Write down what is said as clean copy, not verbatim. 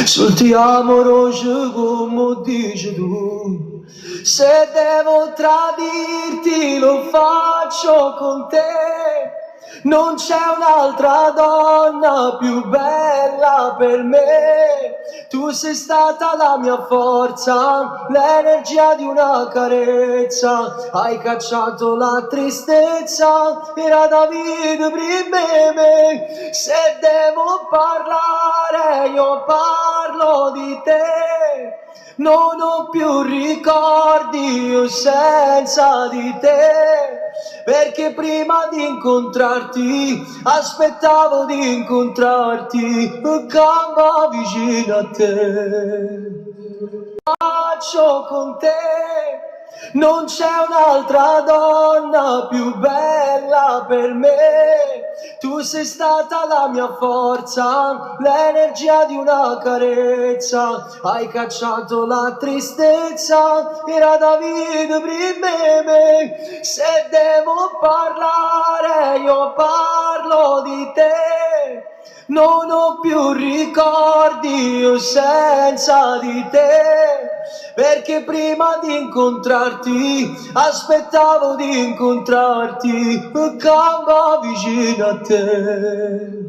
Sul ti amo roce come dici tu, se devo tradirti lo faccio con te. Non c'è un'altra donna più bella per me. Tu sei stata la mia forza, l'energia di una carezza. Hai cacciato la tristezza, era Davide prima me. Se devo parlare io parlo di te. Non ho più ricordi io senza di te, perché prima di incontrarti aspettavo di incontrarti, gamba vicino a te. Faccio con te, non c'è un'altra donna più bella per me. Tu sei stata la mia forza, l'energia di una carezza. Hai cacciato la tristezza, era Davide prima me. Se devo parlare io parlo di te. Non ho più ricordi io senza di te, perché prima di incontrarti aspettavo di incontrarti, gamba vicino a te.